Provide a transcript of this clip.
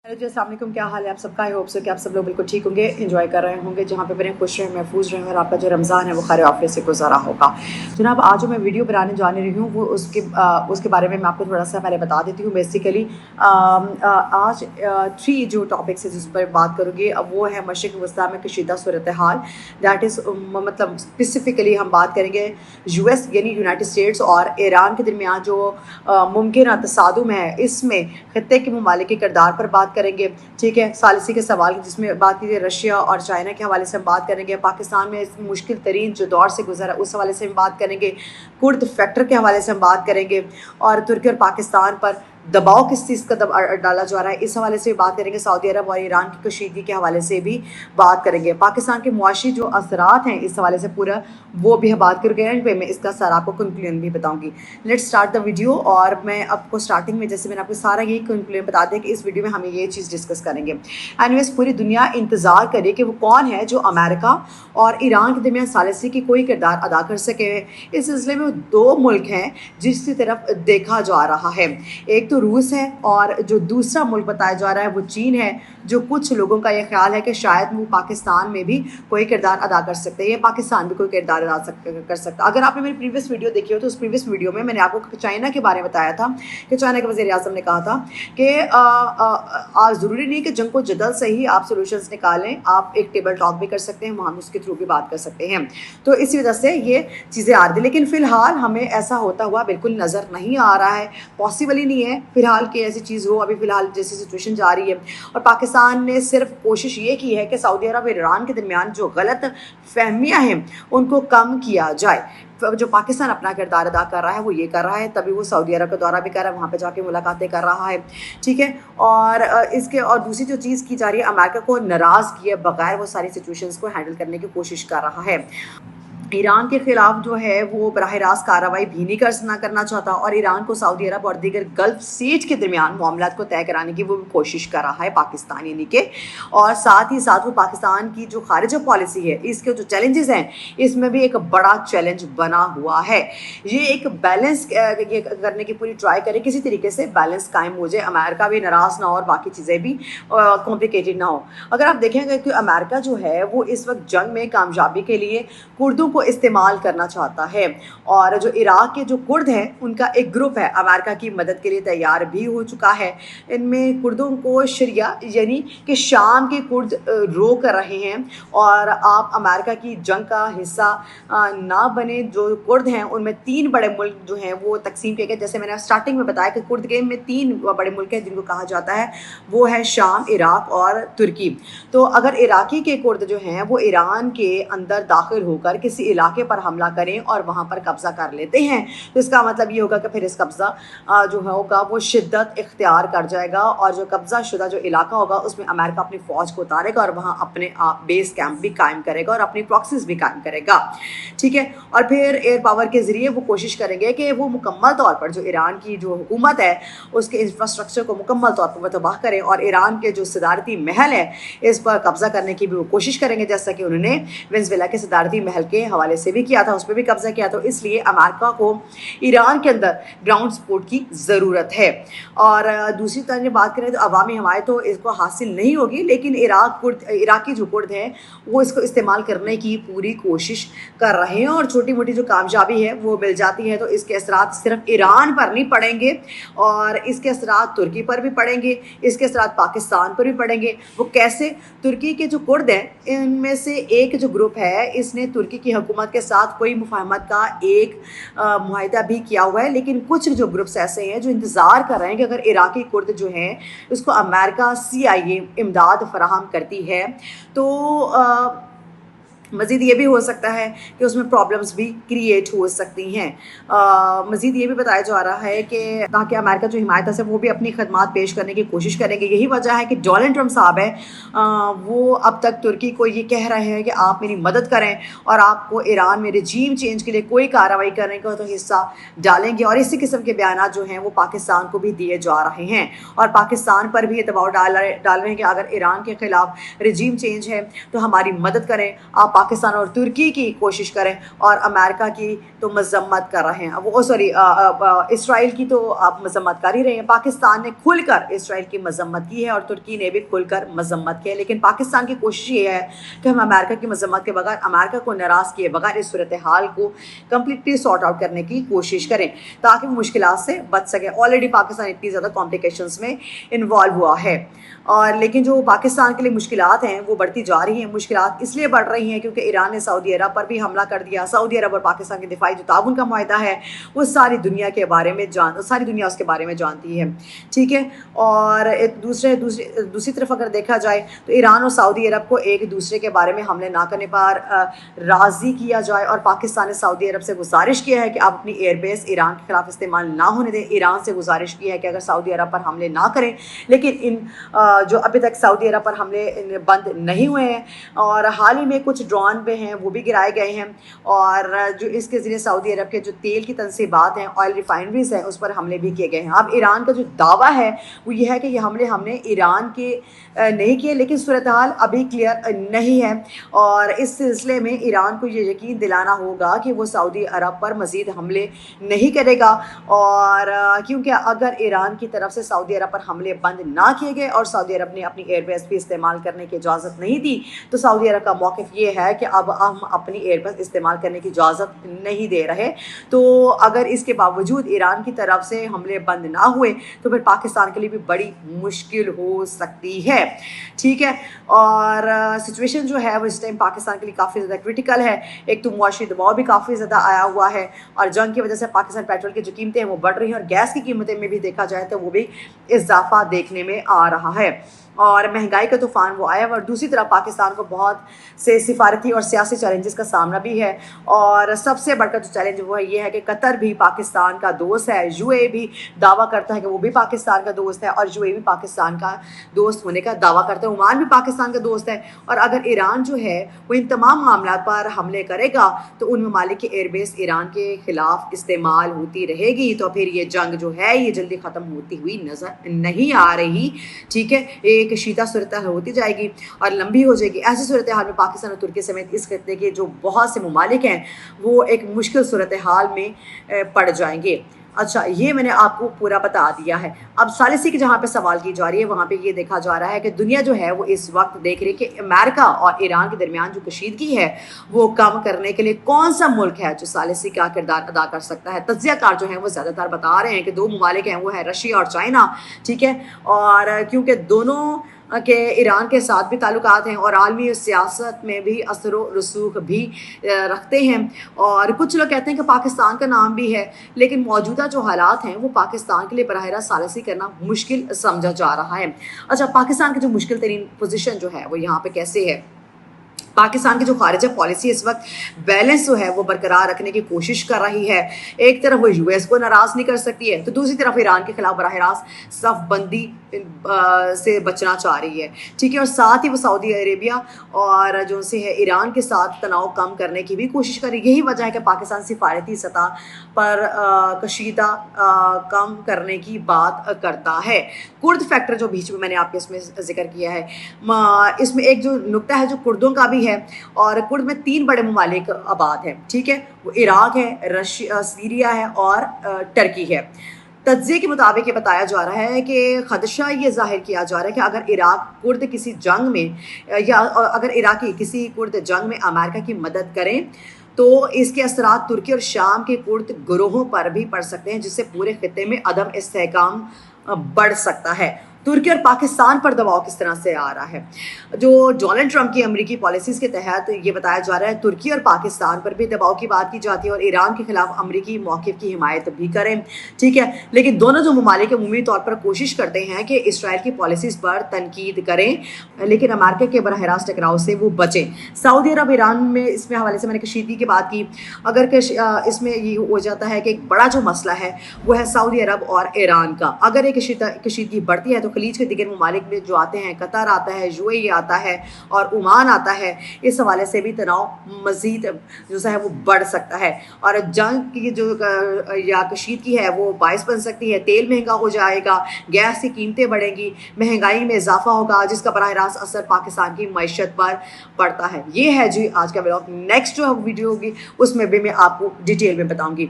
Hello जी, अस्सलाम वालेकुम। क्या हाल है आप सबका? आई होप सो कि आप सब लोग बिल्कुल ठीक होंगे, एंजॉय कर रहे होंगे, जहाँ पे बने खुश रहें, महफूज रहें और आपका जो रमज़ान है वो खैर आफियत से गुजारा होगा। जनाब, आज जो मैं वीडियो बनाने जाने रही हूँ वो उसके बारे में मैं आपको थोड़ा सा पहले बता देती हूँ। बेसिकली आज 3 जो टॉपिक्स है जिस पर बात करूँगी अब वो है मशरिक़ वस्ता में कशीदा सूरत हाल। दैट इज़ मतलब स्पेसिफ़िकली हम बात करेंगे US यानी यूनाइटेड स्टेट्स और ईरान के दरमियान जो मुमकिन तसादुम है, इसमें खत्ते के ममालिक के किरदार पर बात करेंगे। ठीक है, सालिसी के सवाल जिसमें बात की रशिया और चाइना के हवाले से हम बात करेंगे। पाकिस्तान में इस मुश्किल तरीन जो दौर से गुजरा उस हवाले से हम बात करेंगे। कुर्द फैक्टर के हवाले से हम बात करेंगे और तुर्की और पाकिस्तान पर दबाव किस चीज़ का डाला जा रहा है इस हवाले से भी बात करेंगे। सऊदी अरब और ईरान की कशीदगी के हवाले से भी बात करेंगे। पाकिस्तान के मुआशी जो असरात हैं इस हवाले से पूरा वो भी हम बात करेंगे। मैं इसका सर आपको कंक्लूजन भी बताऊंगी। Let's start the video. और मैं आपको स्टार्टिंग में जैसे मैंने आपको सारा यही कंक्लूजन बता दें कि इस वीडियो में हम ये चीज़ डिस्कस करेंगे। एनीवेज, पूरी दुनिया इंतज़ार करे कि वो कौन है जो अमेरिका और ईरान के दरमियान सालिसी की कोई किरदार अदा कर सके। इस सिलसिले में 2 मुल्क हैं जिसकी तरफ देखा जा रहा है। एक तो रूस है और जो दूसरा मुल्क बताया जा रहा है वो चीन है, जो कुछ लोगों का ये ख्याल है कि शायद वो पाकिस्तान में भी कोई किरदार अदा कर सकते हैं या पाकिस्तान भी कोई किरदार अदा कर सकता। अगर आपने मेरी प्रीवियस वीडियो देखी हो तो उस प्रीवियस वीडियो में मैंने आपको चाइना के बारे में बताया था कि चाइना के वज़ीर आज़म ने कहा था कि ज़रूरी नहीं कि जंग को जदल से ही आप सोल्यूशंस निकालें, आप एक टेबल टॉक भी कर सकते हैं, वहाँ उसके थ्रू भी बात कर सकते हैं। तो इसी वजह से ये चीज़ें आ रही, लेकिन फ़िलहाल हमें ऐसा होता हुआ बिल्कुल नज़र नहीं आ रहा है, पॉसिबल ही नहीं है फ़िलहाल कि ऐसी चीज़ हो। अभी फ़िलहाल जैसी सिचुएशन जा रही है और पाकिस्तान ने सिर्फ कोशिश ये की है कि सऊदी अरब और ईरान के दरमियान जो गलत फहमियाँ हैं उनको कम किया जाए। जो पाकिस्तान अपना किरदार अदा कर रहा है वो ये कर रहा है, तभी वो सऊदी अरब का दौरा भी कर रहा है, वहाँ पे जाके मुलाकातें कर रहा है। ठीक है, और इसके और दूसरी जो चीज़ की जा रही है, अमेरिका को नाराज़ किए बगैर वो सारी सिचुएशंस को हैंडल करने की कोशिश कर रहा है। ईरान के ख़िलाफ़ जो है वो बराह रास्त कार्रवाई भी नहीं करना चाहता और ईरान को सऊदी अरब और दीगर गल्फ़ स्टेट के दरमियान मामलात को तय कराने की वो कोशिश कर रहा है पाकिस्तान यानी कि। और साथ ही साथ वो पाकिस्तान की जो खारिजा पॉलिसी है, इसके जो चैलेंजेस हैं इसमें भी एक बड़ा चैलेंज बना हुआ है। ये एक बैलेंस ये करने की पूरी ट्राई करे, किसी तरीके से बैलेंस कायम हो जाए, अमेरिका भी नाराज़ ना हो और बाकी चीज़ें भी कॉम्प्लिकेटेड ना हो। अगर आप देखेंगे कि अमेरिका जो है वो इस वक्त जंग में कामयाबी के लिए कुर्दों को इस्तेमाल करना चाहता है और जो इराक के जो कुर्द हैं उनका एक ग्रुप है अमेरिका की मदद के लिए तैयार भी हो चुका है। इनमें कुर्दों को शरिया यानी कि शाम के कुर्द रोक रहे हैं और आप अमेरिका की जंग का हिस्सा ना बने। जो कुर्द हैं उनमें 3 बड़े मुल्क जो हैं वो तकसीम किए गए। जैसे मैंने स्टार्टिंग में बताया कि कुर्द गेम में 3 बड़े मुल्क हैं जिनको कहा जाता है वो है शाम, इराक और तुर्की। तो अगर इराकी के कुर्द जो हैं वो ईरान के अंदर दाखिल होकर किसी इलाके पर हमला करें और वहाँ पर कब्ज़ा कर लेते हैं तो इसका मतलब ये होगा कि फिर इस कब्ज़ा जो होगा वो शिद्दत इख्तियार कर जाएगा और जो कब्ज़ा शुदा जो इलाका होगा उसमें अमेरिका अपनी फ़ौज को उतारेगा और वहाँ अपने बेस कैंप भी कायम करेगा और अपनी प्रॉक्सीज भी कायम करेगा। ठीक है, और फिर एयर पावर के ज़रिए वो कोशिश करेंगे कि वो मुकम्मल तौर पर जो ईरान की जो हुकूमत है उसके इंफ्रास्ट्रक्चर को मुकम्मल तौर पर तबाह करें और ईरान के जो सदारती महल है इस पर कब्ज़ा करने की भी वो कोशिश करेंगे, जैसा कि उन्होंने वेनेजुएला के सदारती महल के हवाले से भी किया था, उस पर भी कब्जा किया। तो इसलिए अमेरिका को ईरान के अंदर ग्राउंड सपोर्ट की ज़रूरत है। और दूसरी तरफ बात करें तो अवामी हमायत तो इसको हासिल नहीं होगी, लेकिन इराकी जो कुर्द हैं वो इसको इस्तेमाल करने की पूरी कोशिश कर रहे हैं और छोटी मोटी जो कामयाबी है वो मिल जाती है तो इसके असरात सिर्फ ईरान पर नहीं पड़ेंगे और इसके असरात तुर्की पर भी पड़ेंगे, इसके असरात पाकिस्तान पर भी पड़ेंगे। वो कैसे? तुर्की के जो कुर्द हैं इनमें से एक जो ग्रुप है इसने तुर्की की हुकूमत के साथ कोई मुफाहमत का एक मुआहिदा भी किया हुआ है, लेकिन कुछ जो ग्रुप्स ऐसे हैं जो इंतज़ार कर रहे हैं कि अगर इराकी कुर्द जो हैं उसको अमेरिका CIA इमदाद फराहम करती है तो मज़ीद ये भी हो सकता है कि उसमें प्रॉब्लम्स भी क्रिएट हो सकती हैं। मज़ीद ये भी बताया जा रहा है कि ताकि अमेरिका जो हिमायत से वो भी अपनी खदमात पेश करने की कोशिश करेंगे। यही वजह है कि डोनाल्ड ट्रंप साहब है वो अब तक तुर्की को ये कह रहे हैं कि आप मेरी मदद करें और आपको ईरान में रजीम चेंज के लिए कोई कार्रवाई करने का तो हिस्सा डालेंगे और इसी किस्म के बयान जो हैं वो पाकिस्तान को भी दिए जा रहे हैं और पाकिस्तान पर भी ये दबाव डाल रहे हैं कि अगर ईरान के ख़िलाफ़ रजीम चेंज है तो हमारी मदद करें, आप पाकिस्तान और तुर्की की कोशिश करें और अमेरिका की तो मजम्मत कर रहे हैं, वो सॉरी इसराइल की तो आप मजम्मत कर ही रहे हैं। पाकिस्तान ने खुलकर इसराइल की मजम्मत की है और तुर्की ने भी खुलकर मजम्मत की है, लेकिन पाकिस्तान की कोशिश ये है कि हम अमेरिका की मजम्मत के बगैर, अमेरिका को नाराज़ किए बगैर इस सूरत हाल को कम्प्लीटली सॉर्ट आउट करने की कोशिश करें ताकि वो मुश्किलात से बच सके। ऑलरेडी पाकिस्तान इतनी ज़्यादा कॉम्प्लिकेशंस में इन्वॉल्व हुआ है, और लेकिन जो पाकिस्तान के लिए मुश्किलात हैं वो बढ़ती जा रही हैं। मुश्किलात इसलिए बढ़ रही हैं क्योंकि ईरान ने सऊदी अरब पर भी हमला कर दिया। सऊदी अरब और पाकिस्तान के दिफाई जो ताउन का मुआहदा है वो सारी दुनिया के बारे में सारी दुनिया उसके बारे में जानती है, ठीक है। और एक दूसरी तरफ अगर देखा जाए तो ईरान और सऊदी अरब को एक दूसरे के बारे में हमले ना करने पर राज़ी किया जाए, और पाकिस्तान ने सऊदी अरब से गुजारिश किया है कि आप अपनी एयरबेस ईरान के खिलाफ इस्तेमाल ना होने दें। ईरान से गुजारिश की है कि अगर सऊदी अरब पर हमले ना करें, लेकिन इन जो अभी तक सऊदी अरब पर हमले बंद नहीं हुए हैं, और हाल ही में कुछ ड्रोन पे हैं वो भी गिराए गए हैं, और जो इसके ज़रिए सऊदी अरब के जो तेल की तनसीबात हैं, ऑयल रिफाइनरीज हैं, उस पर हमले भी किए गए हैं। अब ईरान का जो दावा है वो ये है कि ये हमले हमने ईरान के नहीं किए, लेकिन सूरत हाल अभी क्लियर नहीं है, और इस सिलसिले में ईरान को ये यकीन दिलाना होगा कि वो सऊदी अरब पर मज़ीद हमले नहीं करेगा। और क्योंकि अगर ईरान की तरफ से सऊदी अरब पर हमले बंद ना किए गए और सऊदी अरब ने अपनी एयरबेस भी इस्तेमाल करने की इजाज़त नहीं दी, तो सऊदी अरब का मौक़िफ़ ये है कि अब हम अपनी एयरबेस इस्तेमाल करने की इजाज़त नहीं दे रहे। तो अगर इसके बावजूद ईरान की तरफ से हमले बंद ना हुए तो फिर पाकिस्तान के लिए भी बड़ी मुश्किल हो सकती है, ठीक है। और सिचुएशन जो है वो इस टाइम पाकिस्तान के लिए काफ़ी ज़्यादा क्रिटिकल है। एक तो मुआशी दबाव भी काफ़ी ज़्यादा आया हुआ है, और जंग की वजह से पाकिस्तान पेट्रोल की जो कीमतें हैं वो बढ़ रही हैं, और गैस की कीमतें में भी देखा जाए तो वो भी इजाफा देखने में आ रहा है, और महंगाई का तूफ़ान वो आया। और दूसरी तरफ पाकिस्तान को बहुत से सिफारती और सियासी चैलेंजेस का सामना भी है, और सबसे बढ़कर जो चैलेंज वो है ये है कि कतर भी पाकिस्तान का दोस्त है। यूएई भी दावा करता है कि वो भी पाकिस्तान का दोस्त है, और यूएई भी पाकिस्तान का दोस्त होने का दावा करता है। ओमान भी पाकिस्तान का दोस्त है, और अगर ईरान जो है वो इन तमाम मामलों पर हमले करेगा तो उन ममालिक की एयरबेस ईरान के ख़िलाफ़ इस्तेमाल होती रहेगी, तो फिर ये जंग जो है ये जल्दी ख़त्म होती हुई नज़र नहीं आ रही, ठीक है। एक शीता सूरत हाल होती जाएगी और लंबी हो जाएगी। ऐसी सूरत हाल में पाकिस्तान और तुर्की समेत इस खत्े के जो बहुत से ममालिक हैं वो एक मुश्किल सूरत हाल में पड़ जाएंगे। अच्छा, ये मैंने आपको पूरा बता दिया है। अब सालिसी की जहाँ पे सवाल की जा रही है वहाँ पे ये देखा जा रहा है कि दुनिया जो है वो इस वक्त देख रही है कि अमेरिका और ईरान के दरमियान जो कशीदगी है वो कम करने के लिए कौन सा मुल्क है जो सालिसी का किरदार अदा कर सकता है। तज्ज़ियाकार जो है वो ज़्यादातर बता रहे हैं कि दो ममालिक हैं, वो है रशिया और चाइना, ठीक है। और क्योंकि दोनों के ईरान के साथ भी ताल्लुकात हैं और आलमी सियासत में भी असर व रसूख भी रखते हैं, और कुछ लोग कहते हैं कि पाकिस्तान का नाम भी है, लेकिन मौजूदा जो हालात हैं वो पाकिस्तान के लिए बराह रास्त सालिसी करना मुश्किल समझा जा रहा है। अच्छा, पाकिस्तान की जो मुश्किल तरीन पोजीशन जो है वो यहाँ पे कैसे है। पाकिस्तान की जो खारिजा पॉलिसी इस वक्त बैलेंस जो है वो बरकरार रखने की कोशिश कर रही है। एक तरफ वो यूएस को नाराज़ नहीं कर सकती है, तो दूसरी तरफ ईरान के खिलाफ बराह रास्त सफ बंदी से बचना चाह रही है, ठीक है। और साथ ही वो सऊदी अरेबिया और जो से है ईरान के साथ तनाव कम करने की भी कोशिश कर रही है। यही वजह है कि पाकिस्तान सिफारती सतह पर कशीदा कम करने की बात करता है। कुर्द फैक्टर जो बीच में मैंने आपके इसमें जिक्र किया है, इसमें एक जो नुक्ता है जो कुर्दों का भी है, और कुर्द में 3 बड़े ममालिक आबाद हैं, ठीक है। वो इराक है, रशिया, सीरिया है और टर्की है। तज्ज़िये के मुताबिक ये बताया जा रहा है कि खदशा ये जाहिर किया जा रहा है कि अगर इराक कुर्द किसी जंग में या अगर इराकी किसी कुर्द जंग में अमेरिका की मदद करें तो इसके असरात तुर्की और शाम के कुर्द ग्रोहों पर भी पड़ सकते हैं, जिससे पूरे खित्ते में अदम इस्तेहकाम बढ़ सकता है। तुर्की और पाकिस्तान पर दबाव किस तरह से आ रहा है। जो डोनाल्ड ट्रंप की अमरीकी पॉलिसीज़ के तहत ये बताया जा रहा है तुर्की और पाकिस्तान पर भी दबाव की बात की जाती है और ईरान के खिलाफ अमरीकी मौक़िफ़ की हिमायत भी करें, ठीक है। लेकिन दोनों जो ममालिक अमूमी तौर पर कोशिश करते हैं कि इसराइल की पॉलिसीज़ पर तनकीद करें, लेकिन अमेरिका के बराह रास्त टकराव से वो बचें। सऊदी अरब ईरान में इसमें हवाले से मैंने कशीदगी की बात की। अगर इसमें ये हो जाता है कि एक बड़ा जो मसला है वो है सऊदी अरब और ईरान का। अगर ये कशीदगी बढ़ती है तो खलीज के दिगर ममालिक में जो आते हैं, कतर आता है, UAE आता है और ओमान आता है, इस हवाले से भी तनाव मज़ीद जो है वो बढ़ सकता है और जंग की जो या कशीदगी है वो बायस बन सकती है। तेल महंगा हो जाएगा, गैस की कीमतें बढ़ेंगी, महंगाई में इजाफा होगा, जिसका बराह रास्त असर पाकिस्तान की मईशत पर पड़ता है। ये है जी आज का व्लॉग। नेक्स्ट जो वीडियो होगी उसमें भी मैं आपको डिटेल में बताऊंगी।